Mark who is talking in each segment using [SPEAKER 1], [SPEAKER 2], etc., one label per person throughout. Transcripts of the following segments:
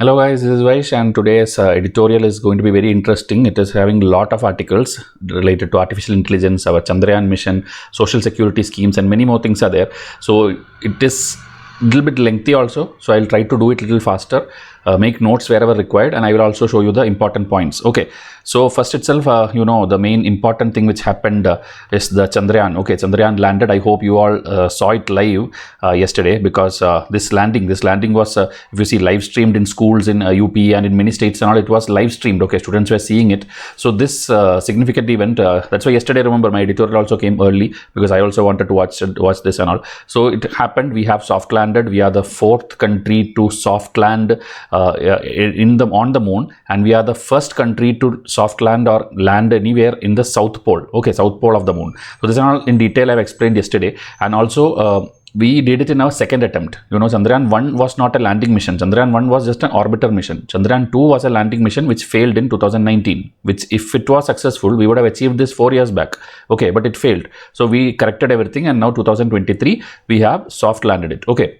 [SPEAKER 1] Hello guys, this is Vysh and today's editorial is going to be very interesting. It is having a lot of articles related to artificial intelligence, our Chandrayaan mission, social security schemes and many more things are there. So it is a little bit lengthy also. So I'll try to do it a little faster, make notes wherever required, and I will also show you the important points. Okay, so first itself, the main important thing which happened is the Chandrayaan. Okay, Chandrayaan landed. I hope you all saw it live yesterday because this landing was, if you see, live streamed in schools in UP and in many states and all, it was live streamed. Okay, students were seeing it. So this significant event, that's why yesterday, remember, my editorial also came early because I also wanted to watch this and all. So it happened. We have soft landed. We are the fourth country to soft land on the moon, and we are the first country to soft land or land anywhere in the south pole. Okay, south pole of the moon. So this is all in detail I've explained yesterday, and also we did it in our second attempt. Chandrayaan 1 was not a landing mission. Chandrayaan 1 was just an orbiter mission. Chandrayaan 2 was a landing mission which failed in 2019, which if it was successful, we would have achieved this 4 years back. Okay, but it failed. So we corrected everything, and now 2023, we have soft landed it. Okay.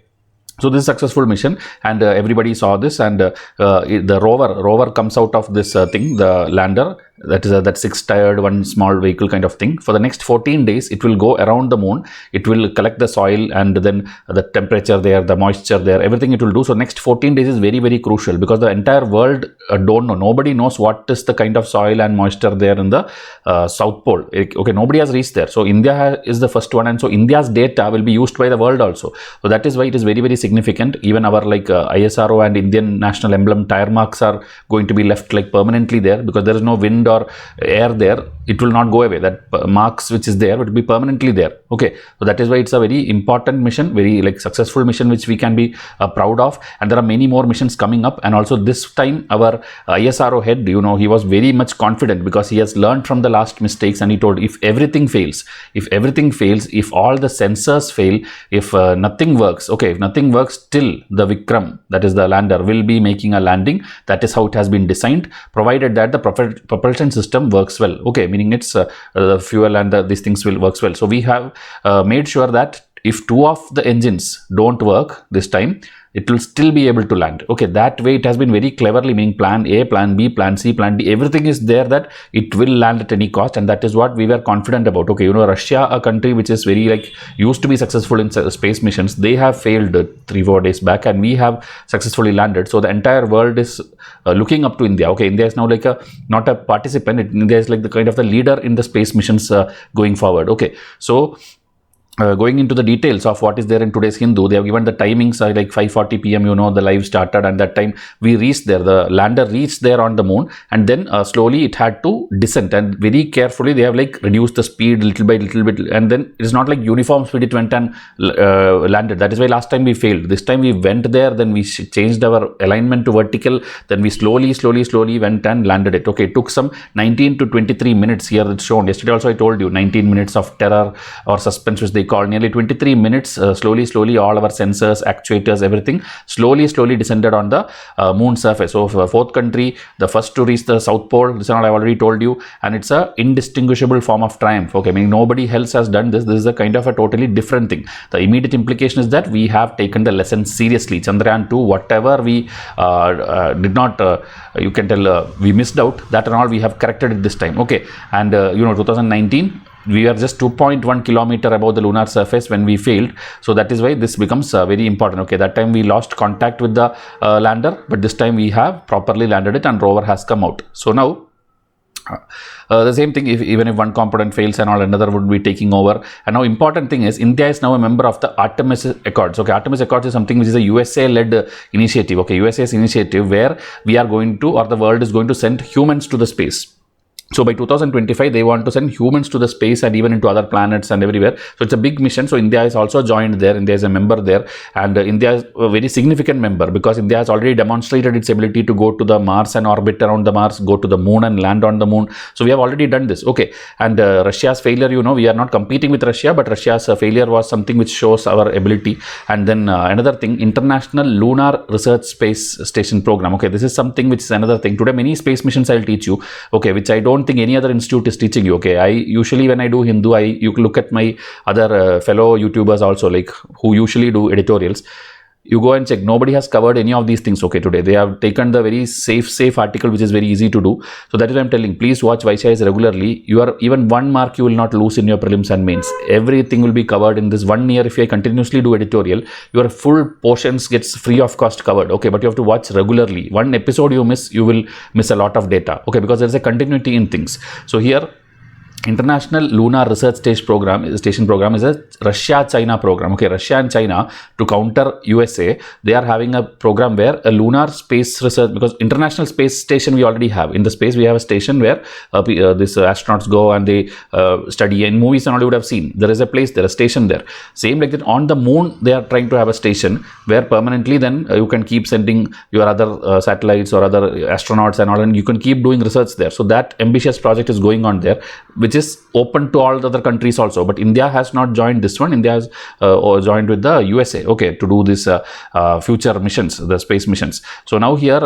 [SPEAKER 1] So this is a successful mission, and everybody saw this, and the rover comes out of this thing, the lander, that is that 6-tired one small vehicle kind of thing. For the next 14 days, it will go around the moon. It will collect the soil and then the temperature there, the moisture there, everything it will do. So next 14 days is very, very crucial because the entire world don't know. Nobody knows what is the kind of soil and moisture there in the South Pole. Okay, nobody has reached there. So India is the first one, and so India's data will be used by the world also. So that is why it is very, very significant. Even our ISRO and Indian national emblem tire marks are going to be left permanently there because there is no wind or air there. It will not go away. That marks which is there will be permanently there. Okay, so that is why it's a very important mission, very successful mission which we can be proud of, and there are many more missions coming up. And also this time our ISRO head, he was very much confident because he has learned from the last mistakes, and he told if everything fails, if all the sensors fail, if nothing works, okay, if nothing works, still the Vikram, that is the lander, will be making a landing. That is how it has been designed, provided that the propulsion system works well. Okay, meaning it's the fuel and these things will works well. So we have made sure that if 2 of the engines don't work this time, it will still be able to land. Okay, that way it has been very cleverly, meaning plan A, plan B, plan C, plan D, everything is there that it will land at any cost, and that is what we were confident about. Okay, Russia, a country which is very used to be successful in space missions, they have failed 3-4 days back, and we have successfully landed. So the entire world is looking up to India. Okay, India is now not a participant. India is the kind of the leader in the space missions going forward. Okay, so going into the details of what is there in today's Hindu, they have given the timings are 5:40 p.m. The live started, and that time we reached there. The lander reached there on the moon, and then slowly it had to descend, and very carefully they have reduced the speed little by little bit, and then it is not uniform speed. It went and landed. That is why last time we failed. This time we went there, then we changed our alignment to vertical, then we slowly went and landed it. Okay, it took some 19 to 23 minutes. Here it's shown. Yesterday also I told you 19 minutes of terror or suspense which they call, nearly 23 minutes. Slowly all our sensors, actuators, everything slowly descended on the moon surface. So fourth country, the first to reach the South Pole, this is what I already told you, and it's a indistinguishable form of triumph. Okay, I mean nobody else has done this. This is a kind of a totally different thing. The immediate implication is that we have taken the lesson seriously. Chandrayaan 2, whatever we did not, you can tell we missed out, that and all we have corrected it this time. Okay, and 2019, we are just 2.1 kilometer above the lunar surface when we failed. So that is why this becomes very important. Okay, that time we lost contact with the lander, but this time we have properly landed it and rover has come out. So now the same thing, even if one component fails and all, another would be taking over. And now important thing is India is now a member of the Artemis Accords. Okay, Artemis Accords is something which is a USA-led initiative. Okay, USA's initiative where we are going to, or the world is going to send humans to the space. So by 2025, they want to send humans to the space and even into other planets and everywhere. So it's a big mission. So India is also joined there. India is a member there, and India is a very significant member because India has already demonstrated its ability to go to the Mars and orbit around the Mars, go to the moon and land on the moon. So we have already done this. Okay, and Russia's failure, we are not competing with Russia, but Russia's failure was something which shows our ability. And then another thing, International Lunar Research Space Station Program. Okay, this is something which is another thing. Today, many space missions I'll teach you. Okay, which I don't think any other institute is teaching you. Okay, I usually when I do Hindu, you look at my other fellow YouTubers also, who usually do editorials. you go and check. Nobody has covered any of these things, okay, today. They have taken the very safe article, which is very easy to do. So that is why I'm telling, please watch VYSHIANS regularly. You are even 1 mark you will not lose in your prelims and mains. Everything will be covered in this 1 year. If you continuously do editorial, your full portions gets free of cost covered, okay, but you have to watch regularly. One episode you miss, you will miss a lot of data, okay, because there is a continuity in things. So here, International Lunar Research Station Program is a Russia-China program. Okay, Russia and China, to counter USA, they are having a program where a lunar space research, because International Space Station we already have. In the space we have a station where these astronauts go and they study. In movies and all you would have seen, there is a place, there is a station there. Same like that on the moon, they are trying to have a station where permanently then you can keep sending your other satellites or other astronauts and all, and you can keep doing research there. So that ambitious project is going on there, which is open to all the other countries also, but India has not joined this one. India has joined with the USA, okay, to do this future missions, the space missions. So now here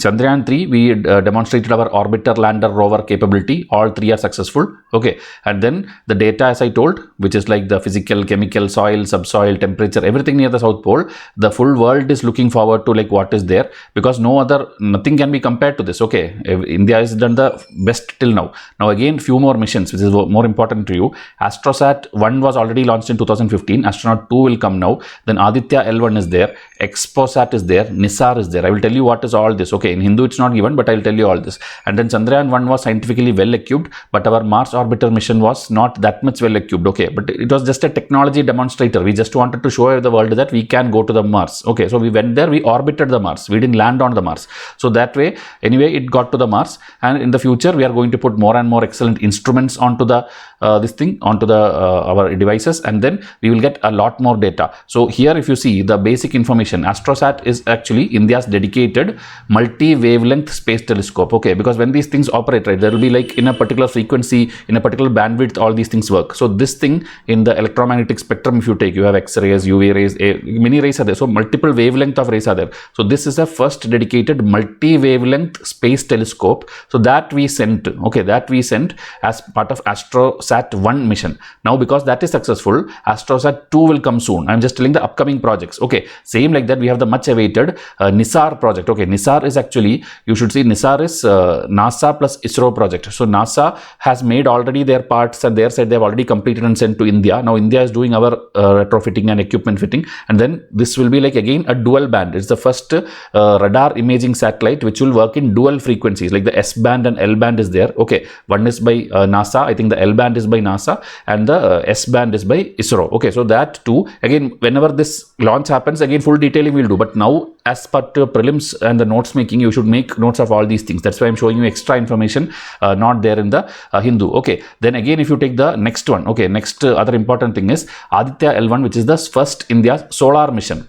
[SPEAKER 1] Chandrayaan 3, we demonstrated our orbiter, lander, rover capability. All 3 are successful. Okay, and then the data, as I told, which is like the physical, chemical, soil, subsoil, temperature, everything near the South Pole. The full world is looking forward to like what is there, because nothing can be compared to this. Okay, India has done the best till now. Now again, few more missions, which is more important to you. Astrosat 1 was already launched in 2015. Astronaut 2 will come now. Then Aditya L1 is there. Exposat is there. NISAR is there. I will tell you what is all this. Okay, in Hindu it's not given, but I will tell you all this. And then Chandrayaan 1 was scientifically well equipped, but our Mars orbiter mission was not that much well equipped. Okay, but it was just a technology demonstrator. We just wanted to show the world that we can go to the Mars. Okay, so we went there, we orbited the Mars. We didn't land on the Mars. So that way, anyway, it got to the Mars. And in the future, we are going to put more and more excellent instruments onto the our devices, and then we will get a lot more data. So here, if you see the basic information, Astrosat is actually India's dedicated multi-wavelength space telescope. Okay, because when these things operate, right, there will be like in a particular frequency, in a particular bandwidth, all these things work. So this thing in the electromagnetic spectrum, if you take, you have X-rays, UV rays, many rays are there. So multiple wavelength of rays are there. So this is the first dedicated multi-wavelength space telescope. So that we sent, okay, that we sent as part of Astrosat 1 mission. Now because that is successful, Astrosat 2 will come soon. I'm just telling the upcoming projects. Okay, same like that, we have the much awaited NISAR project. Okay, NISAR is actually, you should see, NISAR is NASA plus ISRO project. So NASA has made already their parts, and their side they have already completed and sent to India. Now India is doing our retrofitting and equipment fitting, and then this will be like again a dual band. It's the first radar imaging satellite which will work in dual frequencies, like the S band and L band is there. Okay, one is by NASA, I think the L band is by NASA, and the S band is by ISRO. Okay, so that too, again, whenever this launch happens, again full detailing we'll do, but now as per prelims and the notes making, you should make notes of all these things. That's why I'm showing you extra information not there in the Hindu. Okay, then again, if you take the next one, okay, next other important thing is Aditya L1, which is the first India solar mission.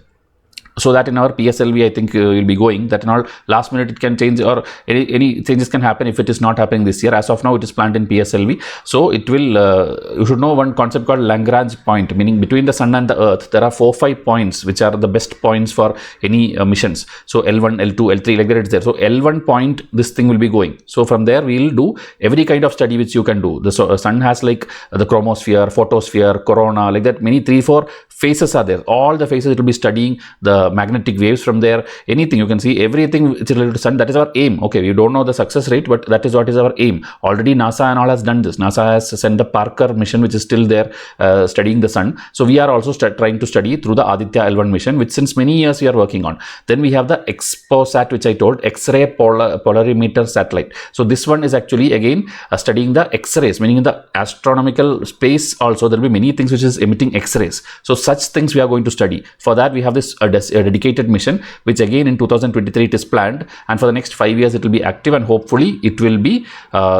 [SPEAKER 1] So that in our PSLV, I think will be going, that in all last minute it can change, or any changes can happen if it is not happening this year. As of now, it is planned in PSLV. So it will, you should know one concept called Lagrange point, meaning between the sun and the earth, there are 4-5 points which are the best points for any missions. So L1, L2, L3, like that it's there. So L1 point, this thing will be going. So from there, we will do every kind of study which you can do. The sun has like the chromosphere, photosphere, corona, like that, many 3-4 phases are there. All the phases it will be studying, the magnetic waves from there, anything you can see, everything which is related to sun. That is our aim. Okay, we don't know the success rate, but that is what is our aim. Already NASA and all has done this. NASA has sent the Parker mission, which is still there studying the sun. So we are also trying to study through the Aditya L1 mission, which since many years we are working on. Then we have the Exposat, which I told, X-ray polarimeter satellite. So this one is actually again studying the X-rays, meaning in the astronomical space also there will be many things which is emitting X-rays. So such things we are going to study. For that we have this dedicated mission, which again in 2023 it is planned, and for the next 5 years it will be active, and hopefully it will be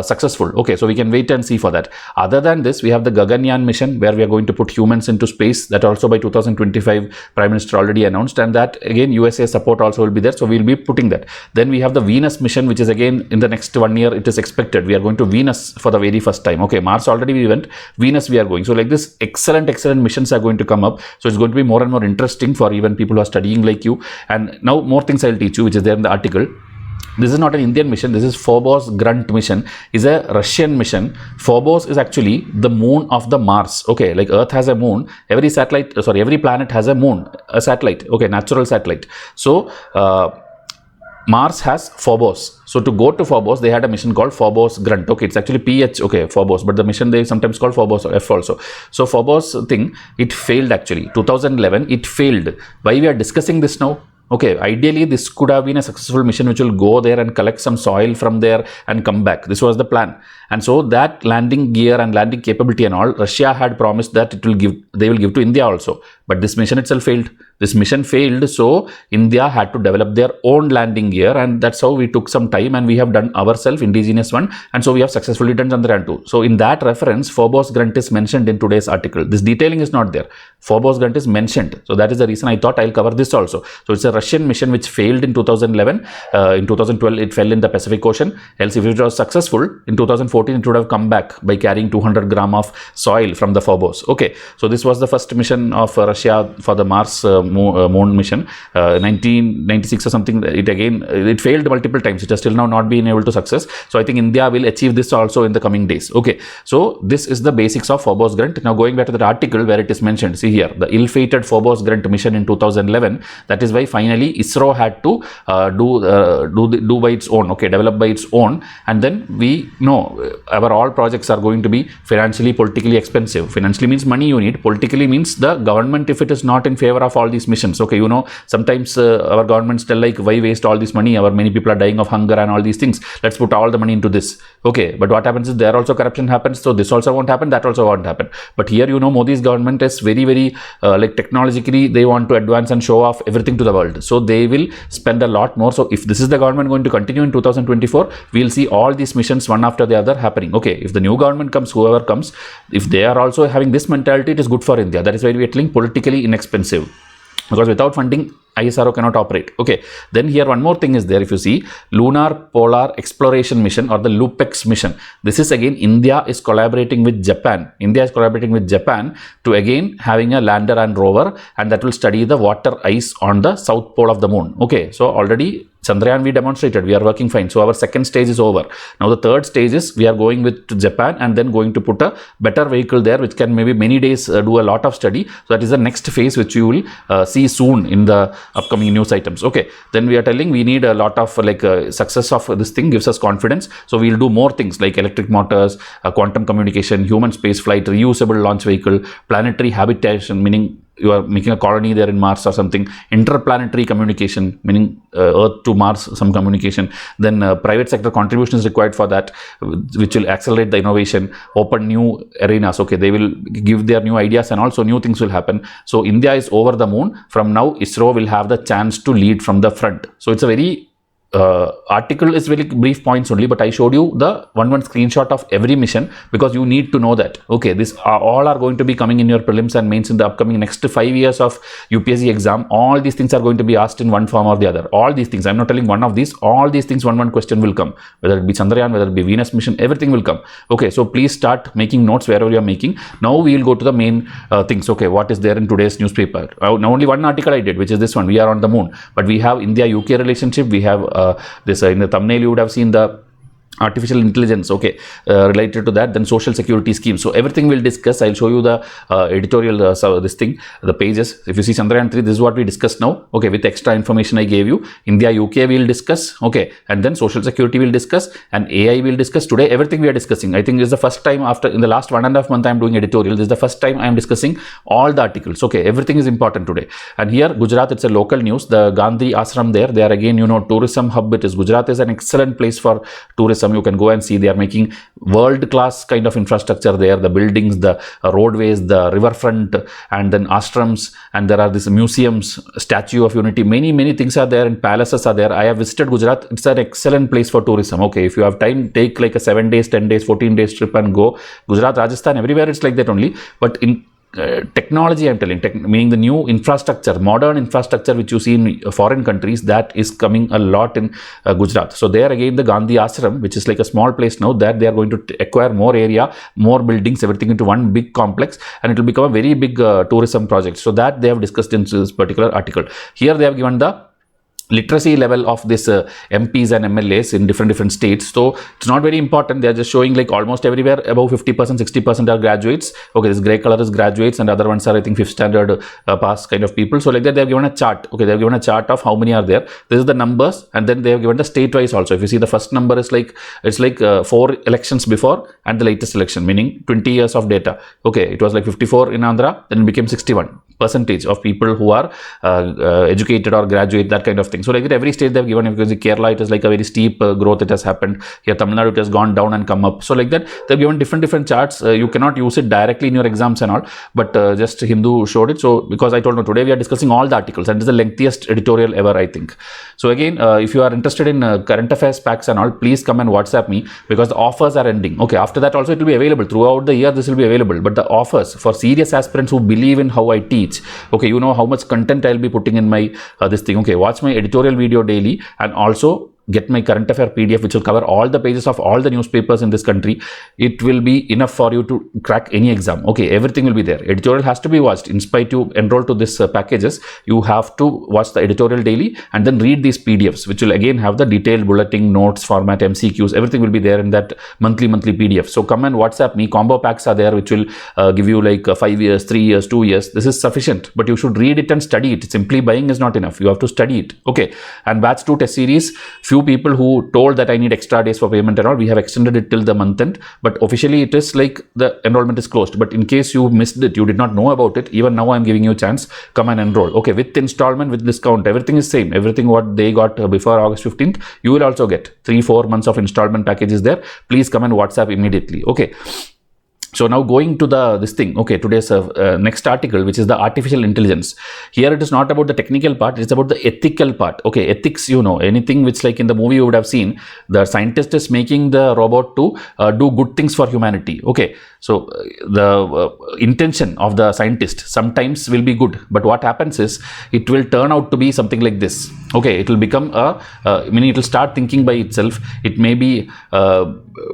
[SPEAKER 1] successful. Okay, so we can wait and see for that. Other than this, we have the Gaganyaan mission, where we are going to put humans into space. That also by 2025 Prime Minister already announced, and that again USA support also will be there, so we will be putting that. Then we have the Venus mission, which is again in the next 1 year it is expected. We are going to Venus for the very first time. Okay, Mars already we went, Venus we are going. So like this, excellent missions are going to come up. So it's going to be more and more interesting for even people who are studying like you. And now more things I'll teach you, which is there in the article. This is not an Indian mission. This is Phobos Grunt mission. Is a Russian mission. Phobos is actually the moon of the Mars. Okay, like Earth has a moon. Every planet has a moon, a satellite. Okay, natural satellite. So Mars has Phobos. So to go to Phobos, they had a mission called Phobos Grunt. Okay, it's actually PH. Okay, Phobos, but the mission they sometimes call Phobos F also. So Phobos thing, it failed actually. 2011, it failed. Why we are discussing this now? Okay, ideally this could have been a successful mission which will go there and collect some soil from there and come back. This was the plan. And so that landing gear and landing capability and all, Russia had promised that they will give to India also. But this mission itself failed. This mission failed, so India had to develop their own landing gear, and that's how we took some time and we have done ourselves indigenous one, and so we have successfully done Chandrayaan 2. So in that reference, Phobos Grunt is mentioned in today's article. This detailing is not there. Phobos Grunt is mentioned. So that is the reason I thought I'll cover this also. So it's a Russian mission which failed in 2011. In 2012, it fell in the Pacific Ocean. Else, if it was successful, in 2014, it would have come back by carrying 200 gram of soil from the Phobos. Okay, so this was the first mission of Russia for the Mars moon mission. 1996 or something, it failed multiple times. It has still now not been able to success. So I think India will achieve this also in the coming days. Okay, so this is the basics of Phobos Grunt. Now going back to that article where it is mentioned, see here, the ill-fated Phobos Grunt mission in 2011. That is why finally ISRO had to do by its own. Okay, develop by its own, and then we know our all projects are going to be financially, politically expensive. Financially means money you need. Politically means the government, if it is not in favor of all these missions. Okay, you know, sometimes our governments tell like, why waste all this money? Many people are dying of hunger and all these things. Let's put all the money into this. Okay, but what happens is there also corruption happens. So this also won't happen. That also won't happen. But here, you know, Modi's government is very like technologically they want to advance and show off everything to the world. So they will spend a lot more. So if this is the government going to continue in 2024, we'll see all these missions one after the other happening. Okay, if the new government comes, whoever comes, if they are also having this mentality, it is good for India. That is why we are telling politically inexpensive. Because without funding, ISRO cannot operate. Okay, then here one more thing is there. If you see Lunar Polar Exploration Mission or the LUPEX mission, this is again India is collaborating with Japan. India is collaborating with Japan to again having a lander and rover, and that will study the water ice on the south pole of the moon. Okay, so already Chandrayaan we demonstrated, we are working fine. So our second stage is over. Now the third stage is we are going with Japan and then going to put a better vehicle there which can maybe many days do a lot of study. So that is the next phase which you will see soon in the upcoming news items. Okay, then we are telling we need a lot of success of this thing gives us confidence. So we'll do more things like electric motors, quantum communication, human space flight, reusable launch vehicle, planetary habitation, meaning you are making a colony there in Mars or something, interplanetary communication, meaning Earth to Mars, some communication, then private sector contribution is required for that, which will accelerate the innovation, open new arenas. Okay, they will give their new ideas and also new things will happen. So India is over the moon. From now, ISRO will have the chance to lead from the front. So it's a very article is very brief points only, but I showed you the one screenshot of every mission because you need to know that. Okay, this all are going to be coming in your prelims and mains in the upcoming next 5 years of UPSC exam. All these things are going to be asked in one form or the other. All these things, I'm not telling one of these, all these things one question will come, whether it be Chandrayaan, whether it be Venus mission, everything will come. Okay, so please start making notes wherever you are making. Now we will go to the main things. Okay, what is there in today's newspaper? Now only one article I did, which is this one, we are on the moon, but we have India-UK relationship, we have this in the thumbnail you would have seen the artificial intelligence, okay, related to that, then social security scheme. So everything we'll discuss. I'll show you the editorial, this thing, the pages. If you see Chandrayaan 3, this is what we discussed now, okay, with extra information I gave you. India, UK we'll discuss, okay, and then social security we'll discuss, and AI we'll discuss. Today, everything we are discussing. I think this is the first time after, in the last 1.5 months, I'm doing editorial. This is the first time I'm discussing all the articles, okay, everything is important today. And here, Gujarat, it's a local news, the Gandhi Ashram there, they are again, you know, tourism hub it is. Gujarat is an excellent place for tourism. You can go and see, they are making world-class kind of infrastructure there, the buildings, the roadways, the riverfront, and then ashrams, and there are these museums, Statue of Unity, many things are there, and palaces are there. I have visited Gujarat. It's an excellent place for tourism. Okay, if you have time, take like a 7 days, 10 days, 14 days trip and go. Gujarat, Rajasthan, everywhere it's like that only. But in technology, I'm telling, meaning the new infrastructure, modern infrastructure which you see in foreign countries, that is coming a lot in Gujarat. So there again, the Gandhi Ashram, which is like a small place now, that they are going to acquire more area, more buildings, everything into one big complex, and it will become a very big tourism project. So that they have discussed in this particular article. Here they have given the literacy level of this MPs and MLAs in different states. So it's not very important. They are just showing like almost everywhere above 50%, 60% are graduates. Okay, this gray color is graduates and other ones are I think 5th standard pass kind of people. So like that they have given a chart. Okay, they have given a chart of how many are there. This is the numbers, and then they have given the state wise also. If you see the first number is like, it's like 4 elections before and the latest election, meaning 20 years of data. Okay, it was like 54 in Andhra, then it became 61% of people who are educated or graduate, that kind of thing. So like that every state they have given. Because in Kerala it is like a very steep growth it has happened. Here Tamil Nadu it has gone down and come up. So like that they have given different charts. You cannot use it directly in your exams and all, but just Hindu showed it. So because I told you today we are discussing all the articles, and it is the lengthiest editorial ever, I think. So again, if you are interested in current affairs packs and all, please come and WhatsApp me, because the offers are ending. Okay, after that also it will be available throughout the year. This will be available, but the offers for serious aspirants who believe in how I teach. Okay, you know how much content I'll be putting in my this thing. Okay, watch my editorial video daily, and also get my current affair PDF, which will cover all the pages of all the newspapers in this country. It will be enough for you to crack any exam. Okay, everything will be there. Editorial has to be watched. In spite you enroll to this packages, you have to watch the editorial daily and then read these PDFs, which will again have the detailed bulletin, notes, format, MCQs, everything will be there in that monthly PDF. So come and WhatsApp me. Combo packs are there, which will give you like 5 years, 3 years, 2 years. This is sufficient, but you should read it and study it. Simply buying is not enough. You have to study it. Okay, and batch 2 test series, few people who told that I need extra days for payment and all, we have extended it till the month end, but officially it is like the enrollment is closed. But in case you missed it, you did not know about it, even now I'm giving you a chance. Come and enroll. Okay, with installment, with discount, everything is same. Everything what they got before August 15th, you will also get 3-4 months of installment packages there. Please come and WhatsApp immediately. Okay. So now going to this thing, okay, today's next article, which is the artificial intelligence. Here it is not about the technical part, it's about the ethical part. Okay, ethics, you know, anything which like in the movie you would have seen, the scientist is making the robot to do good things for humanity. Okay, so the intention of the scientist sometimes will be good, but what happens is it will turn out to be something like this. Okay, it will become meaning it will start thinking by itself. It may be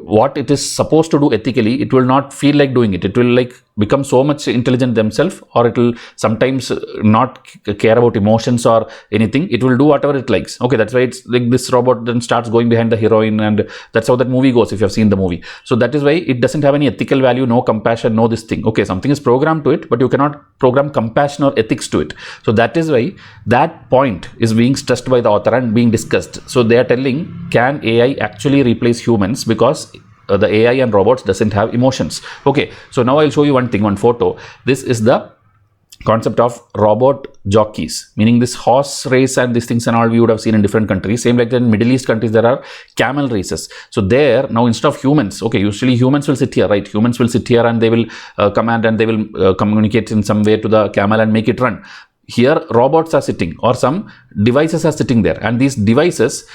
[SPEAKER 1] what it is supposed to do ethically, it will not feel like doing it. It will like become so much intelligent themselves, or it will sometimes not care about emotions or anything. It will do whatever it likes. Okay, that's why it's like this robot then starts going behind the heroine, and that's how that movie goes if you have seen the movie. So that is why it doesn't have any ethical value, no compassion, no this thing. Okay, something is programmed to it, but you cannot program compassion or ethics to it. So that is why that point is being stressed by the author and being discussed. So they are telling, can AI actually replace humans, because the AI and robots doesn't have emotions. Okay, so now I'll show you one thing, one photo. This is the concept of robot jockeys, meaning this horse race and these things and all we would have seen in different countries. Same like that in Middle East countries there are camel races. So there now instead of humans, okay, usually humans will sit here, right? Humans will sit here and they will command and they will communicate in some way to the camel and make it run. Here robots are sitting, or some devices are sitting there, and these devices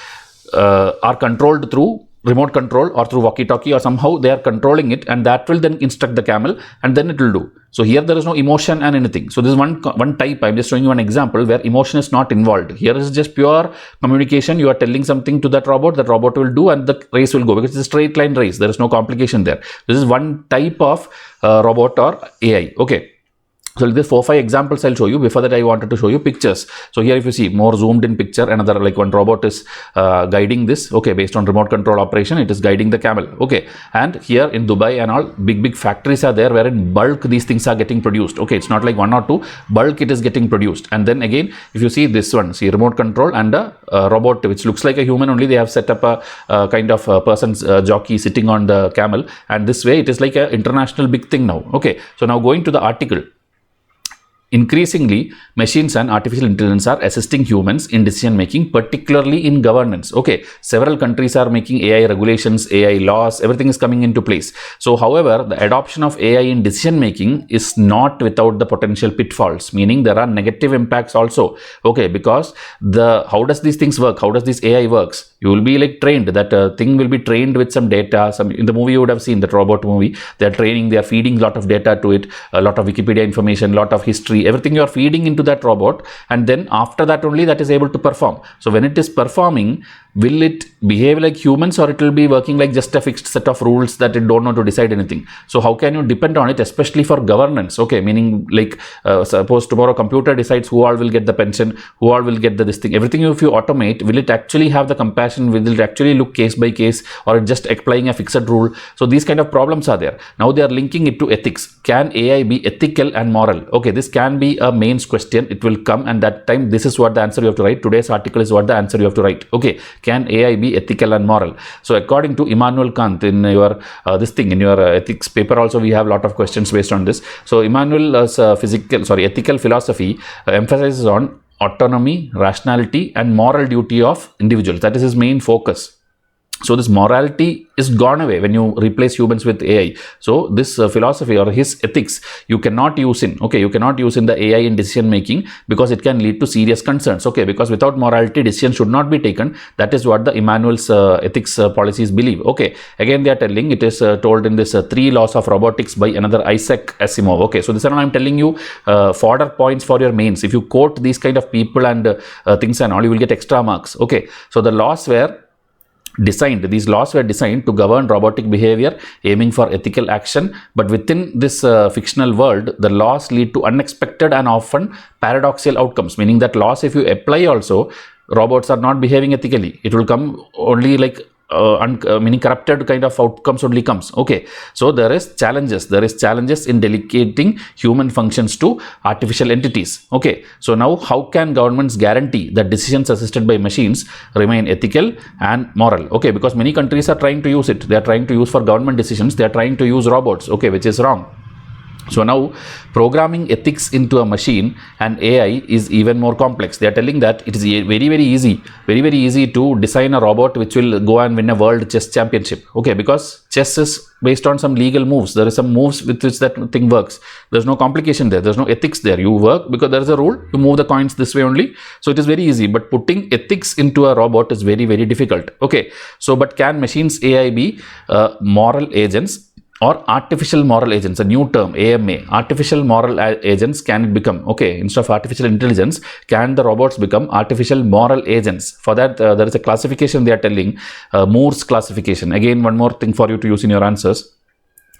[SPEAKER 1] are controlled through remote control or through walkie-talkie, or somehow they are controlling it, and that will then instruct the camel and then it will do. So here there is no emotion and anything. So this is one type. I'm just showing you an example where emotion is not involved. Here is just pure communication. You are telling something to that robot will do, and the race will go, because it's a straight line race. There is no complication there. This is one type of robot or AI. Okay. So like this 4-5 examples I'll show you. Before that I wanted to show you pictures. So here if you see more zoomed in picture, another like one robot is guiding this. Okay, based on remote control operation, it is guiding the camel. Okay, and here in Dubai and all, big factories are there where in bulk these things are getting produced. Okay, it's not like 1 or 2, bulk it is getting produced. And then again, if you see this one, see remote control and a robot which looks like a human, only they have set up a kind of a person's jockey sitting on the camel, and this way it is like an international big thing now. Okay, so now going to the article. Increasingly, machines and artificial intelligence are assisting humans in decision making, particularly in governance. Okay, several countries are making AI regulations, AI laws, everything is coming into place. So, however, the adoption of AI in decision making is not without the potential pitfalls, meaning there are negative impacts also. Okay, because how does these things work? How does this AI works? You will be like trained, that thing will be trained with some data. In the movie you would have seen, that robot movie, they are training, they are feeding a lot of data to it, a lot of Wikipedia information, a lot of history, everything you are feeding into that robot, and then after that only that is able to perform. So when it is performing, will it behave like humans, or it will be working like just a fixed set of rules that it don't know to decide anything? So how can you depend on it, especially for governance? Okay, meaning like suppose tomorrow computer decides who all will get the pension, who all will get this thing, everything. If you automate, will it actually have the compassion? Will it actually look case by case, or just applying a fixed rule? So these kind of problems are there. Now they are linking it to ethics. Can AI be ethical and moral? Okay, this can be a mains question. It will come, and that time this is what the answer you have to write. Today's article is what the answer you have to write. Okay, can AI be ethical and moral? So according to Immanuel Kant, in your in your ethics paper also, we have a lot of questions based on this. So Immanuel's ethical philosophy emphasizes on autonomy, rationality, and moral duty of individuals. That is his main focus. So this morality is gone away when you replace humans with AI. So this philosophy or his ethics, you cannot use in the AI in decision making, because it can lead to serious concerns. Okay, because without morality, decisions should not be taken. That is what the Immanuel's ethics policies believe. Okay, again they are telling, it is told in this 3 laws of robotics by another Isaac Asimov. Okay, so this is what I am telling you, fodder points for your mains. If you quote these kind of people and things and all, you will get extra marks. Okay, so the laws were these laws were designed to govern robotic behavior, aiming for ethical action. But within this fictional world, the laws lead to unexpected and often paradoxical outcomes, meaning that laws, if you apply also, robots are not behaving ethically. It will come only like meaning corrupted kind of outcomes only comes. Okay, so there is challenges in delegating human functions to artificial entities. Okay, so now how can governments guarantee that decisions assisted by machines remain ethical and moral? Okay, because many countries are trying to use it. They are trying to use for government decisions, they are trying to use robots. Okay, which is wrong. So now programming ethics into a machine and AI is even more complex. They are telling that it is very easy to design a robot which will go and win a world chess championship. Okay, because chess is based on some legal moves. There is some moves with which that thing works. There's no complication there. There's no ethics there. You work because there is a rule. You move the coins this way only. So it is very easy. But putting ethics into a robot is very difficult. Okay, so but can machines AI be moral agents or artificial moral agents? A new term, AMA, artificial moral agents can it become? Okay, instead of artificial intelligence, can the robots become artificial moral agents? For that, there is a classification they are telling, Moore's classification. Again, one more thing for you to use in your answers.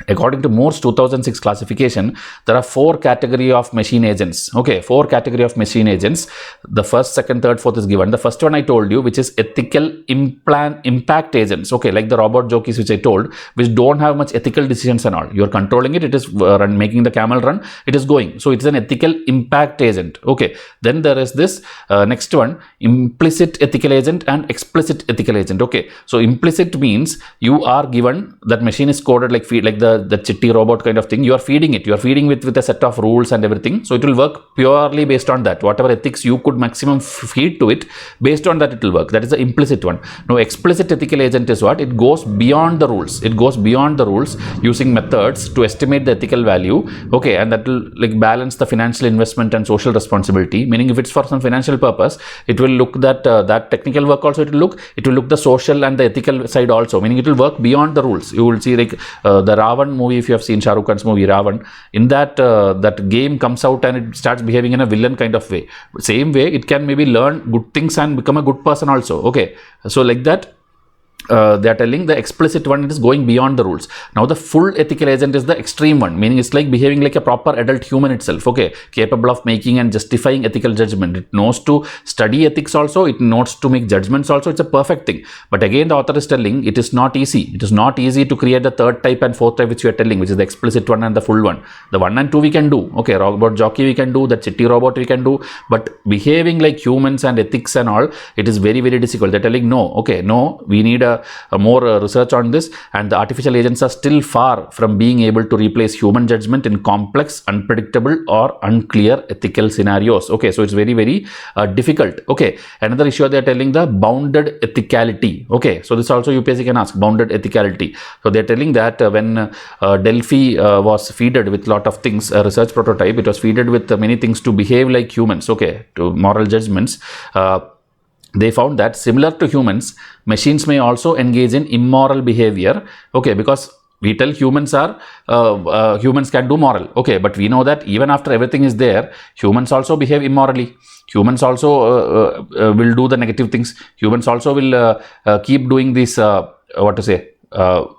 [SPEAKER 1] According to Moore's 2006 classification, there are 4 categories of machine agents. Okay, 4 categories of machine agents. The first, second, third, fourth is given. The first one I told you, which is ethical impact agents. Okay, like the robot jockeys which I told, which don't have much ethical decisions and all. You are controlling it. It is making the camel run. It is going. So it is an ethical impact agent. Okay. Then there is this next one, implicit ethical agent and explicit ethical agent. Okay. So implicit means you are given that machine is coded like the chitty robot kind of thing. You are feeding it. You are feeding with a set of rules and everything. So it will work purely based on that. Whatever ethics you could maximum feed to it, based on that it will work. That is the implicit one. Now explicit ethical agent is what? It goes beyond the rules. It goes beyond the rules using methods to estimate the ethical value. Okay, and that will like balance the financial investment and social responsibility. Meaning if it's for some financial purpose, it will look that that technical work also it will look the social and the ethical side also. Meaning it will work beyond the rules. You will see like the Ravan movie, if you have seen Shah Rukh Khan's movie Ravan, in that that game comes out and it starts behaving in a villain kind of way. Same way it can maybe learn good things and become a good person also. Okay, so like that. They are telling the explicit one, it is going beyond the rules. Now the full ethical agent is the extreme one, meaning it's like behaving like a proper adult human itself. Okay, capable of making and justifying ethical judgment. It knows to study ethics also, it knows to make judgments also. It's a perfect thing. But again the author is telling it is not easy. It is not easy to create the third type and fourth type which you are telling, which is the explicit one and the full one. The 1 and 2 we can do. Okay, robot jockey we can do, the chitty robot we can do, but behaving like humans and ethics and all, it is very difficult. They're telling no. Okay, no, we need a more research on this, and the artificial agents are still far from being able to replace human judgment in complex, unpredictable or unclear ethical scenarios. Okay, so it's very difficult. Okay, another issue they are telling, the bounded ethicality. Okay, so this also UPSC can ask, bounded ethicality. So they are telling that when Delphi was feeded with lot of things, a research prototype, it was feeded with many things to behave like humans. Okay, to moral judgments. They found that similar to humans, machines may also engage in immoral behavior. Okay, because we tell humans can do moral. Okay, but we know that even after everything is there, humans also behave immorally. Humans also will do the negative things. Humans also will keep doing this,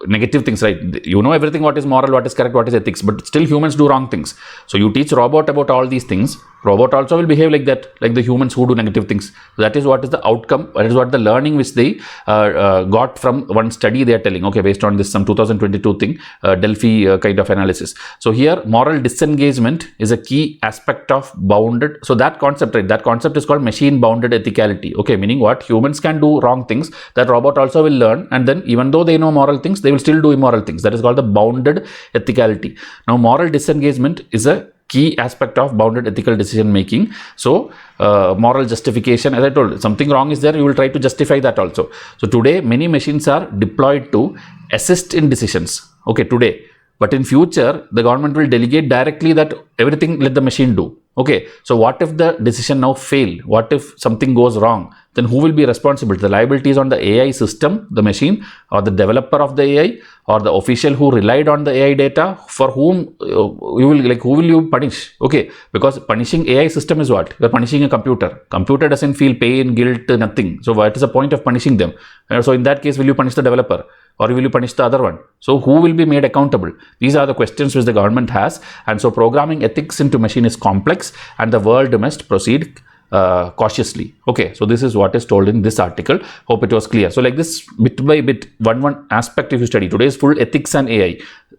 [SPEAKER 1] negative things, right? You know everything, what is moral, what is correct, what is ethics, but still humans do wrong things. So you teach robot about all these things, robot also will behave like that, like the humans who do negative things. That is what is the outcome, that is what the learning which they got from one study they are telling, okay, based on this some 2022 thing, Delphi kind of analysis. So here moral disengagement is a key aspect of bounded, so that concept, right, that concept is called machine bounded ethicality. Okay, meaning what, humans can do wrong things, that robot also will learn, and then even though they know moral things, they will still do immoral things. That is called the bounded ethicality. Now moral disengagement is a key aspect of bounded ethical decision making. So moral justification, as I told, something wrong is there, you will try to justify that also. So today many machines are deployed to assist in decisions, okay, today, but in future the government will delegate directly that everything let the machine do. Okay, so what if the decision now fail? What if something goes wrong? Then who will be responsible? The liability is on the AI system, the machine, or the developer of the AI, or the official who relied on the AI data, for whom who will you punish? Okay, because punishing AI system is what? You are punishing a computer. Computer doesn't feel pain, guilt, nothing. So what is the point of punishing them? So in that case, will you punish the developer? Or will you punish the other one? So who will be made accountable? These are the questions which the government has. And so programming ethics into machine is complex, and the world must proceed cautiously. Okay, so this is what is told in this article. Hope it was clear. So like this, bit by bit, one aspect if you study. Today is full ethics and AI.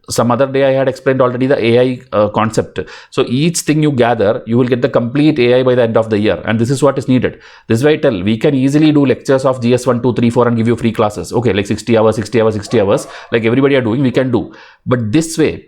[SPEAKER 1] Some other day I had explained already the AI concept. So each thing you gather, you will get the complete AI by the end of the year, and this is what is needed. This is why I tell, we can easily do lectures of GS 1, 2, 3, 4 and give you free classes. Okay, like 60 hours, 60 hours, 60 hours, like everybody are doing, we can do. But this way,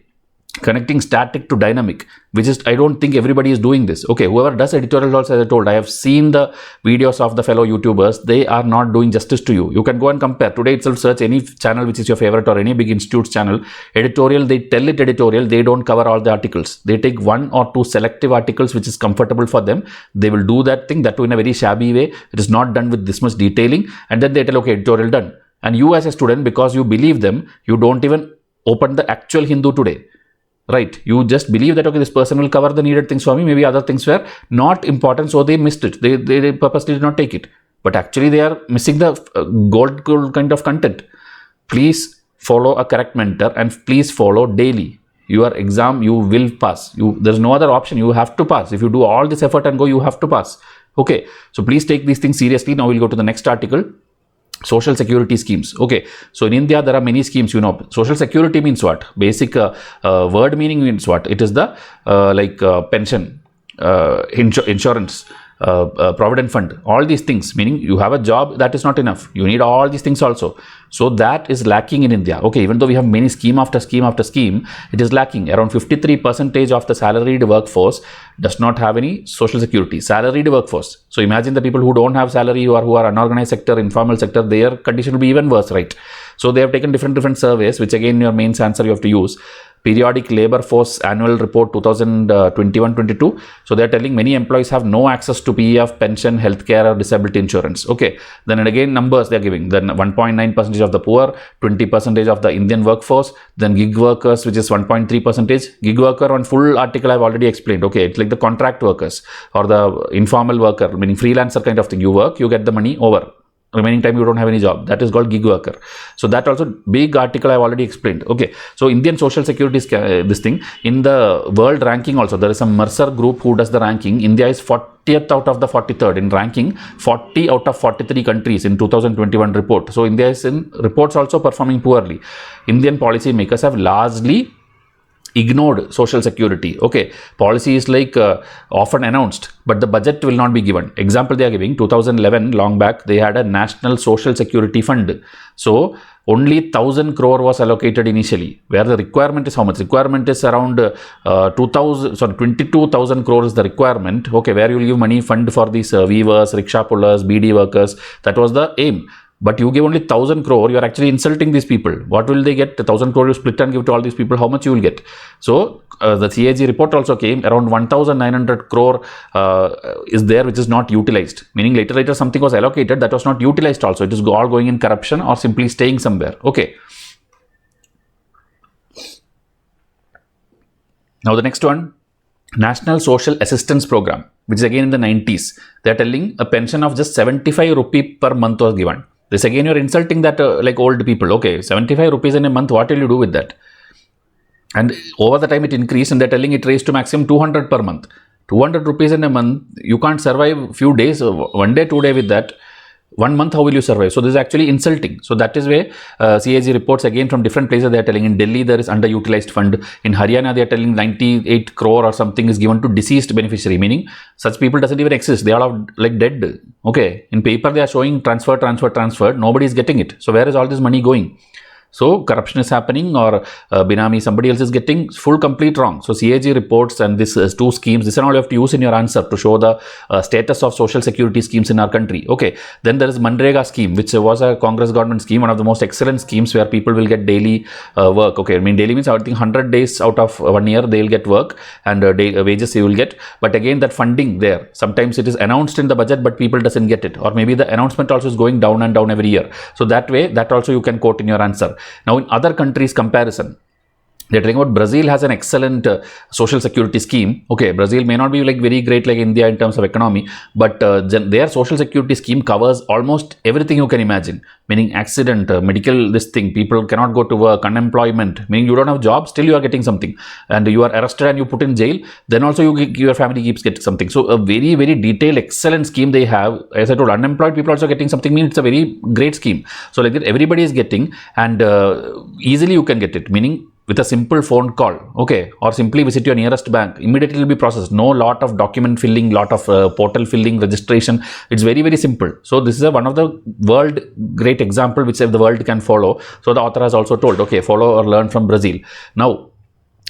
[SPEAKER 1] connecting static to dynamic, which is, I don't think everybody is doing this. Okay, whoever does editorial also, as I told, I have seen the videos of the fellow YouTubers, they are not doing justice to you. You can go and compare. Today itself, search any channel which is your favorite or any big institute's channel, editorial, they tell it editorial, they don't cover all the articles. They take one or two selective articles which is comfortable for them. They will do that thing, that too in a very shabby way. It is not done with this much detailing, and then they tell, okay, editorial done. And you as a student, because you believe them, you don't even open the actual Hindu today. Right, you just believe that, okay, this person will cover the needed things for me, maybe other things were not important, so they missed it, they purposely did not take it, but actually they are missing the gold kind of content. Please follow a correct mentor, and please follow daily. Your exam, you will pass. There's no other option, you have to pass. If you do all this effort and go, you have to pass. Okay, so please take these things seriously. Now we'll go to the next article. Social security schemes. Okay, so in India there are many schemes, you know. Social security means what? Basic word meaning means what? It is the pension, insurance, provident fund, all these things, meaning you have a job, that is not enough, you need all these things also. So that is lacking in India. Okay, even though we have many scheme after scheme after scheme, it is lacking. Around 53% of the salaried workforce does not have any social security. Salaried workforce. So imagine the people who don't have salary, who are unorganized sector, informal sector, their condition will be even worse, right? So they have taken different surveys, which again your mains answer you have to use. Periodic Labor Force Annual Report 2021-22. So they are telling many employees have no access to PF, pension, healthcare or disability insurance. Okay, then and again numbers they are giving. Then 1.9% of the poor, 20% of the Indian workforce, then gig workers, which is 1.3%. Gig worker, on full article I have already explained. Okay, it's like the contract workers or the informal worker, meaning freelancer kind of thing. You work, you get the money, over. Remaining time you don't have any job. That is called gig worker. So that also big article I have already explained. Okay, so Indian social security is this thing. In the world ranking also, there is a Mercer group who does the ranking. India is 40th out of the 43rd in ranking, 40 out of 43 countries in 2021 report. So India is in reports also performing poorly. Indian policy makers have largely ignored social security. Okay, policy is like often announced, but the budget will not be given. Example they are giving, 2011, long back, they had a national social security fund. So only 1,000 crore was allocated initially, where the requirement is how much? Requirement is around 22,000 crore is the requirement. Okay, where you will give money fund for these weavers, rickshaw pullers, BD workers. That was the aim. But you give only 1,000 crore, you are actually insulting these people. What will they get? 1,000 crore you split and give to all these people, how much you will get? So the CAG report also came, around 1,900 crore is there which is not utilized. Meaning later something was allocated that was not utilized also. It is all going in corruption or simply staying somewhere. Okay. Now the next one, National Social Assistance Program, which is again in the 90s. They're telling a pension of just 75 rupee per month was given. This again, you're insulting that like old people. Okay, 75 rupees in a month, what will you do with that? And over the time it increased, and they're telling it raised to maximum 200 per month. 200 rupees in a month, you can't survive few days, 1 day, 2 day with that. 1 month, how will you survive? So this is actually insulting. So that is where CAG reports again from different places. They are telling in Delhi there is underutilized fund. In Haryana they are telling 98 crore or something is given to deceased beneficiary, meaning such people doesn't even exist. They are all like dead. Okay, in paper they are showing transfer. Nobody is getting it. So where is all this money going? So corruption is happening, or Binami, somebody else is getting full complete wrong. So CAG reports and this two schemes, this and all you have to use in your answer to show the status of social security schemes in our country. Okay, then there is Manrega scheme, which was a Congress government scheme, one of the most excellent schemes where people will get daily work. Okay, I mean daily means I think 100 days out of 1 year they'll get work, and wages you will get. But again, that funding there, sometimes it is announced in the budget but people doesn't get it, or maybe the announcement also is going down and down every year. So that way, that also you can quote in your answer. Now in other countries comparison, they're talking about Brazil has an excellent social security scheme. Okay, Brazil may not be like very great like India in terms of economy, but their social security scheme covers almost everything you can imagine, meaning accident, medical, this thing, people cannot go to work, unemployment, meaning you don't have job, still you are getting something, and you are arrested and you put in jail, then also your family keeps getting something. So a very, very detailed, excellent scheme they have. As I told, unemployed people also getting something, means it's a very great scheme. So like that everybody is getting, and easily you can get it, meaning with a simple phone call, okay, or simply visit your nearest bank, immediately it will be processed. No lot of document filling, lot of portal filling, registration. It's very, very simple. So this is one of the world great example which the world can follow. So the author has also told, okay, follow or learn from Brazil. Now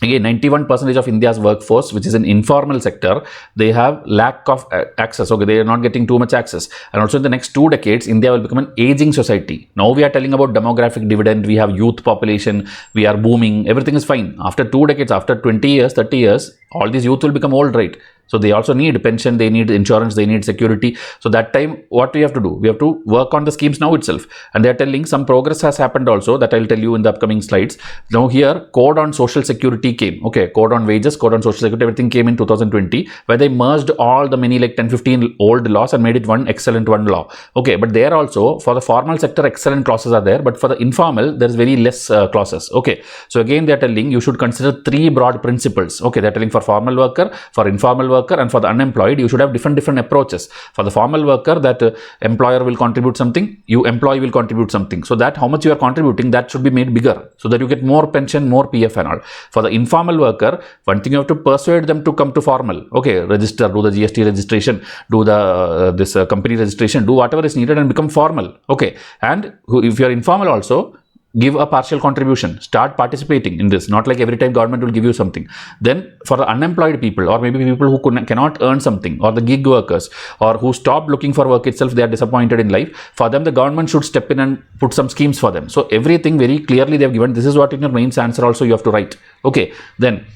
[SPEAKER 1] again, 91% of India's workforce, which is in informal sector, they have lack of access. Okay, they are not getting too much access. And also in the next 2 decades, India will become an aging society. Now we are telling about demographic dividend. We have youth population. We are booming. Everything is fine. After 2 decades, after 20 years, 30 years, all these youth will become old, right? So they also need pension, they need insurance, they need security. So that time, what we have to do? We have to work on the schemes now itself. And they are telling some progress has happened also, that I will tell you in the upcoming slides. Now here, code on social security came. Okay, code on wages, code on social security, everything came in 2020, where they merged all the many like 10-15 old laws and made it one excellent one law. Okay, but there also for the formal sector, excellent clauses are there, but for the informal, there is very less clauses. Okay, so again, they are telling you should consider 3 broad principles. Okay, they are telling for formal worker, for informal worker, and for the unemployed, you should have different approaches. For the formal worker, that employer will contribute something, you employee will contribute something. So that how much you are contributing, that should be made bigger, so that you get more pension, more PF and all. For the informal worker, one thing you have to persuade them to come to formal. Okay, register, do the GST registration, do the company registration, do whatever is needed and become formal. Okay, and if you are informal also, give a partial contribution, start participating in this, not like every time government will give you something. Then for the unemployed people, or maybe people who cannot earn something, or the gig workers, or who stopped looking for work itself, they are disappointed in life, for them the government should step in and put some schemes for them. So everything very clearly they have given. This is what in your mains answer also you have to write. Okay, then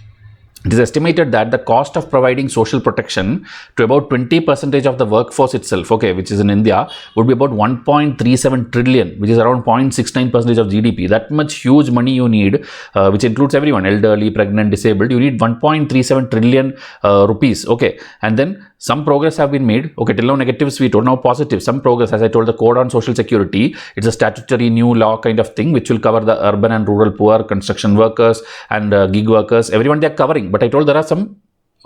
[SPEAKER 1] it is estimated that the cost of providing social protection to about 20% of the workforce itself, okay, which is in India, would be about 1.37 trillion, which is around 0.69% of GDP. That much huge money you need, which includes everyone, elderly, pregnant, disabled. You need 1.37 trillion rupees. Okay, and then some progress have been made. Okay, till now negatives we told, now positive. Some progress, as I told, the code on social security. It's a statutory new law kind of thing, which will cover the urban and rural poor, construction workers, and gig workers. Everyone they are covering. But I told there are some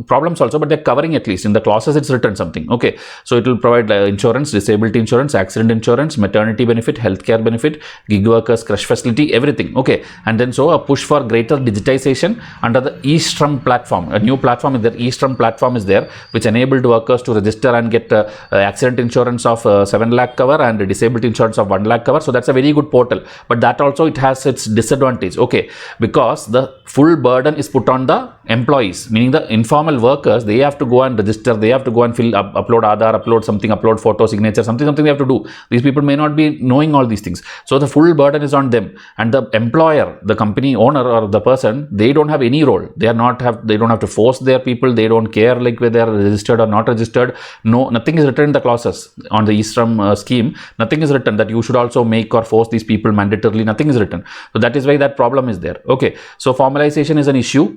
[SPEAKER 1] problems also, but they're covering, at least in the clauses it's written something. Okay, so it will provide insurance, disability insurance, accident insurance, maternity benefit, healthcare benefit, gig workers, crush facility, everything. Okay, and then so a push for greater digitization under the e-Shram platform. A new platform is there, e-Shram platform is there, which enabled workers to register and get accident insurance of 7 lakh cover and disability insurance of 1 lakh cover. So that's a very good portal, but that also it has its disadvantage. Okay, because the full burden is put on the employees, meaning the informal workers, they have to go and register, they have to go and fill up, upload Aadhaar, upload something, upload photo, signature, something they have to do. These people may not be knowing all these things. So the full burden is on them, and the employer, the company owner or the person, they don't have any role. They don't have to force their people. They don't care like whether they are registered or not registered. No, nothing is written in the clauses on the e-Shram scheme. Nothing is written that you should also make or force these people mandatorily. Nothing is written. So that is why that problem is there. Okay, so formalization is an issue.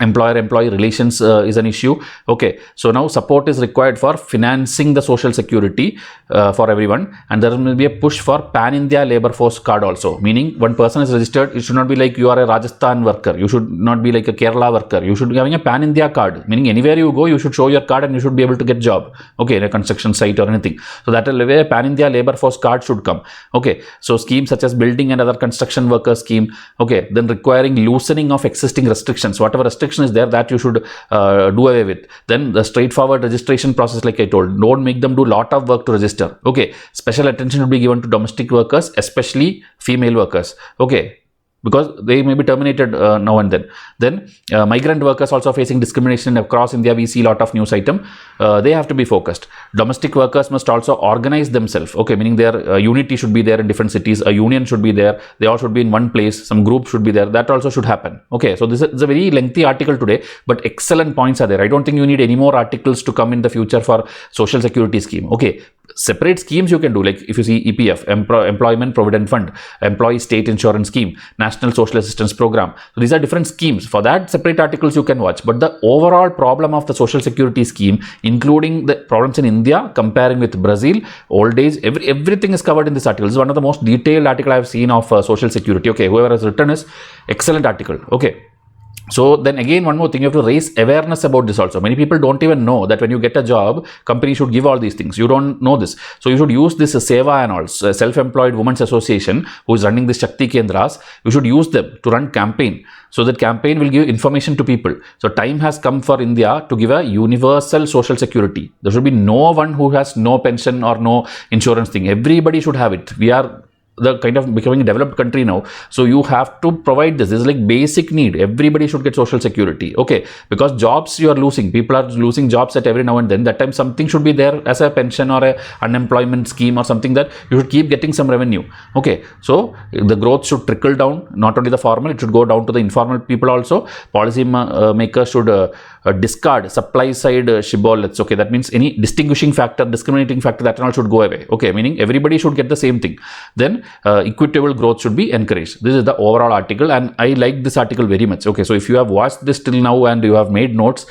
[SPEAKER 1] employer-employee relations is an issue. Okay, so now support is required for financing the social security for everyone, and there will be a push for pan-India labor force card also, meaning one person is registered, it should not be like you are a Rajasthan worker, you should not be like a Kerala worker, you should be having a pan-India card, meaning anywhere you go you should show your card and you should be able to get job, okay, in a construction site or anything. So that will way a pan-India labor force card should come. Okay, so schemes such as building and other construction worker scheme, okay, then requiring loosening of existing restrictions, whatever restriction is there, that you should do away with. Then the straightforward registration process, like I told, don't make them do lot of work to register. Okay, special attention should be given to domestic workers, especially female workers. Okay, because they may be terminated now and then. Then migrant workers also facing discrimination across India. We see a lot of news item. They have to be focused. Domestic workers must also organize themselves. Okay, meaning their unity should be there in different cities. A union should be there. They all should be in one place. Some group should be there. That also should happen. Okay, so this is a very lengthy article today, but excellent points are there. I don't think you need any more articles to come in the future for social security scheme. Okay, separate schemes you can do, like if you see EPF, Employment Provident Fund, Employee State Insurance Scheme, National Social Assistance Program. So these are different schemes. For that, separate articles you can watch. But the overall problem of the social security scheme, including the problems in India, comparing with Brazil, old age, everything is covered in this article. This is one of the most detailed article I have seen of social security. Okay, whoever has written is excellent article. Okay. So then again, one more thing, you have to raise awareness about this also. Many people don't even know that when you get a job, company should give all these things. You don't know this. So you should use this Seva and all, Self-Employed Women's Association, who is running the Shakti Kendras. You should use them to run campaign. So that campaign will give information to people. So time has come for India to give a universal social security. There should be no one who has no pension or no insurance thing. Everybody should have it. We are the kind of becoming a developed country now, so you have to provide this. This is like basic need. Everybody should get social security. Okay, because jobs you are losing, people are losing jobs at every now and then. That time something should be there as a pension or a unemployment scheme or something, that you should keep getting some revenue. Okay, so the growth should trickle down, not only the formal, it should go down to the informal people also. Policy makers should discard supply side shibboleths. Okay, that means any distinguishing factor, discriminating factor, that all should go away. Okay, meaning everybody should get the same thing. Then equitable growth should be encouraged. This is the overall article, and I like this article very much. Okay, so if you have watched this till now and you have made notes,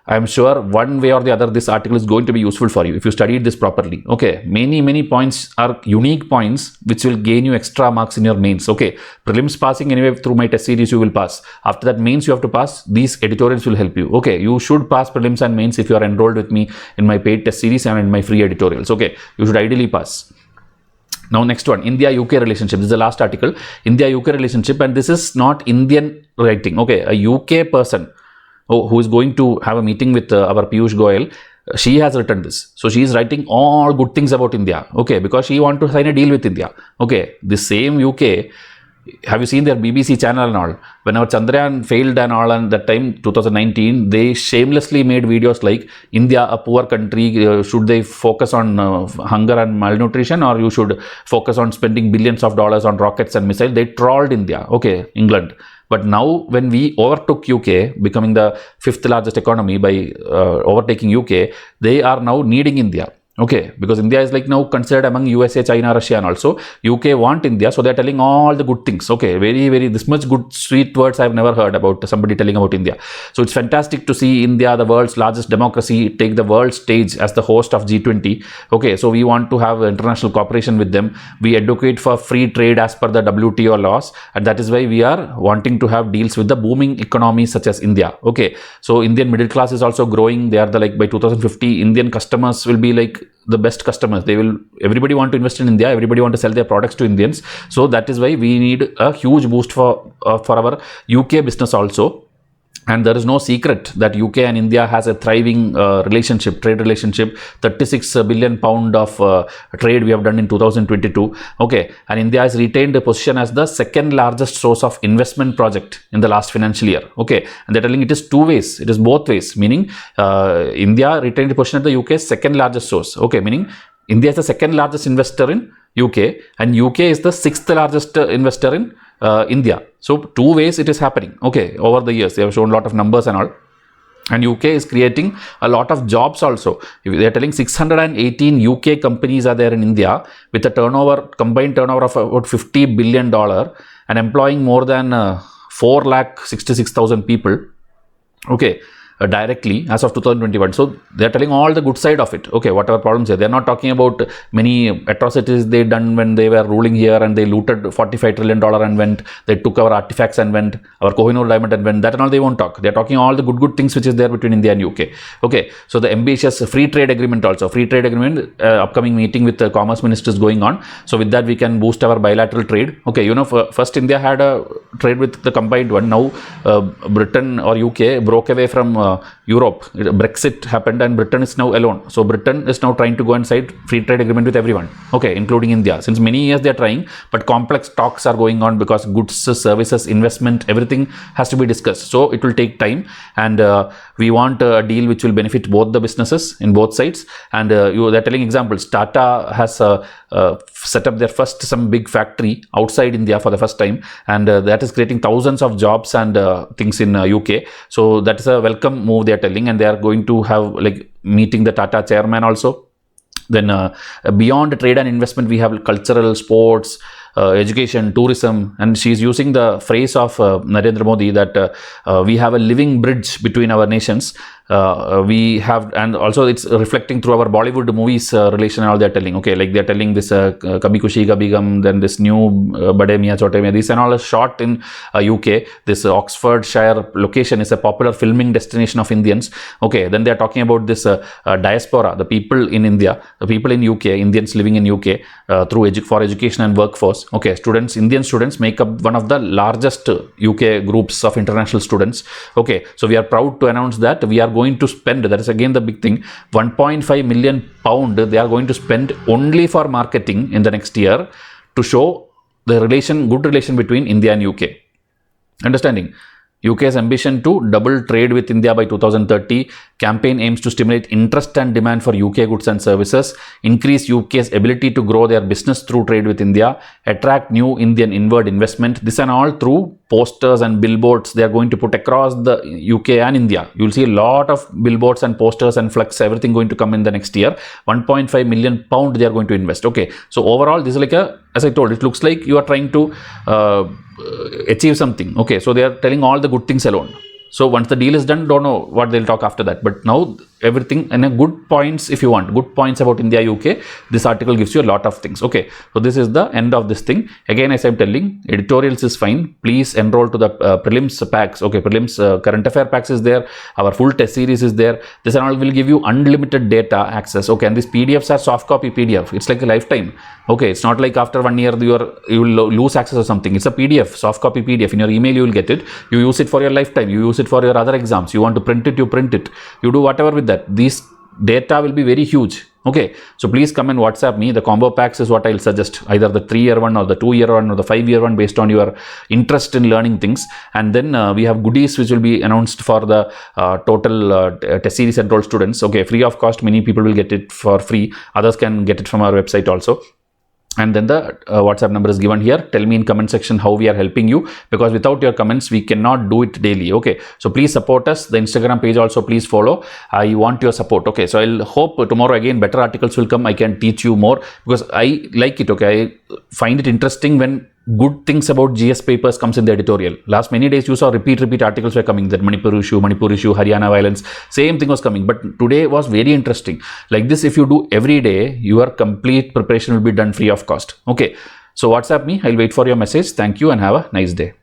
[SPEAKER 1] I am sure one way or the other this article is going to be useful for you if you studied this properly. Okay, many points are unique points which will gain you extra marks in your mains. Okay, prelims passing anyway through my test series you will pass. After that mains you have to pass. These editorials will help you. Okay, you should pass prelims and mains if you are enrolled with me in my paid test series and in my free editorials. Okay, you should ideally pass. Now next one, India-UK relationship. This is the last article, India-UK relationship, and this is not Indian writing. Okay, a UK person who is going to have a meeting with our Piyush Goyal, she has written this. So she is writing all good things about India. Okay, because she wants to sign a deal with India. Okay, the same UK, have you seen their BBC channel and all? When our Chandrayaan failed and all, and that time 2019, they shamelessly made videos like India, a poor country, should they focus on hunger and malnutrition, or you should focus on spending billions of dollars on rockets and missiles? They trolled India, okay, England. But now when we overtook UK, becoming the 5th largest economy by overtaking UK, they are now needing India. Okay, because India is like now considered among USA, China, Russia, and also UK want India, so they are telling all the good things. Okay, very this much good sweet words I have never heard about somebody telling about India. So it's fantastic to see India, the world's largest democracy, take the world stage as the host of G20. Okay, so we want to have international cooperation with them. We advocate for free trade as per the WTO laws, and that is why we are wanting to have deals with the booming economies such as India. Okay, so Indian middle class is also growing. They are the like by 2050 Indian customers will be like the best customers. Everybody want to invest in India, everybody want to sell their products to Indians. So that is why we need a huge boost for our UK business also. And there is no secret that UK and India has a thriving trade relationship. 36 billion pound of trade we have done in 2022. Okay, and India has retained a position as the second largest source of investment project in the last financial year. Okay, and they're telling it is two ways, it is both ways, meaning India retained a position at the UK's second largest source. Okay, meaning India is the second largest investor in UK, and UK is the 6th largest investor in India. So two ways it is happening. Okay, over the years they have shown a lot of numbers and all, and UK is creating a lot of jobs also. They are telling 618 UK companies are there in India with a combined turnover of about $50 billion and employing more than 4,66,000 people. Okay, directly as of 2021. So they're telling all the good side of it. Okay, whatever problems there, they're not talking about many atrocities they done when they were ruling here and they looted $45 trillion and went, they took our artifacts and went, our Kohinoor diamond and went, that and all they won't talk. They're talking all the good things which is there between India and UK. Okay, so the ambitious free trade agreement also, free trade agreement, upcoming meeting with the commerce ministers going on. So with that we can boost our bilateral trade. Okay, you know, first India had a trade with the combined one. Now Britain or UK broke away from Europe. Brexit happened and Britain is now alone. So Britain is now trying to go and sign free trade agreement with everyone. Okay, including India. Since many years they are trying, but complex talks are going on because goods, services, investment, everything has to be discussed. So it will take time, and we want a deal which will benefit both the businesses in both sides. And they're telling examples. Tata has set up their first some big factory outside India for the first time, and that is creating thousands of jobs and things in UK. So that is a welcome move they are telling, and they are going to have like meeting the Tata chairman also. Then beyond trade and investment, we have cultural, sports, education, tourism, and she is using the phrase of Narendra Modi that we have a living bridge between our nations. We have, and also it's reflecting through our Bollywood movies relation and all they're telling. Okay, like they're telling this Kabhi Khushi Kabhi Gham, then this new Bade Miyan Chote Miyan, this and all is shot in UK. This Oxfordshire location is a popular filming destination of Indians. Okay, then they're talking about this diaspora, the people in India, the people in UK, Indians living in UK through for education and workforce. Okay, students, Indian students make up one of the largest UK groups of international students. Okay, so we are proud to announce that we are going to spend, that is again the big thing, 1.5 million pound they are going to spend only for marketing in the next year to show the good relation between India and UK. Understanding? UK's ambition to double trade with India by 2030. Campaign aims to stimulate interest and demand for UK goods and services, increase UK's ability to grow their business through trade with India, attract new Indian inward investment. This and all through posters and billboards they are going to put across the UK and India. You will see a lot of billboards and posters and flex, everything going to come in the next year. 1.5 million pound they are going to invest. Okay, so overall this is like a, as I told, it looks like you are trying to achieve something. Okay, so they are telling all the good things alone. So once the deal is done, don't know what they'll talk after that. But now everything and a good points, if you want good points about India, UK, this article gives you a lot of things. Okay, so this is the end of this thing. Again, as I'm telling, editorials is fine. Please enroll to the prelims packs. Okay, prelims current affair packs is there. Our full test series is there. This and all will give you unlimited data access. Okay, and these PDFs are soft copy PDF. It's like a lifetime. Okay, it's not like after 1 year you will lose access or something. It's a PDF, soft copy PDF. In your email you will get it. You use it for your lifetime. You use it for your other exams. You want to print it, you print it. You do whatever with that. These data will be very huge. Okay, so please come and WhatsApp me. The combo packs is what I'll suggest, either the 3-year one or the 2-year one or the 5-year one based on your interest in learning things. And then we have goodies which will be announced for the total test series enrolled students. Okay, free of cost. Many people will get it for free. Others can get it from our website also. And then the WhatsApp number is given here. Tell me in comment section how we are helping you, because without your comments we cannot do it daily. Okay, so please support us. The Instagram page also please follow. I want your support. Okay, so I'll hope tomorrow again better articles will come. I can teach you more because I like it. Okay, I find it interesting when good things about GS papers comes in the editorial. Last many days you saw repeat articles were coming, that Manipur issue, Haryana violence, same thing was coming. But today was very interesting. Like this, if you do every day, your complete preparation will be done free of cost. Okay, so WhatsApp me. I'll wait for your message. Thank you and have a nice day.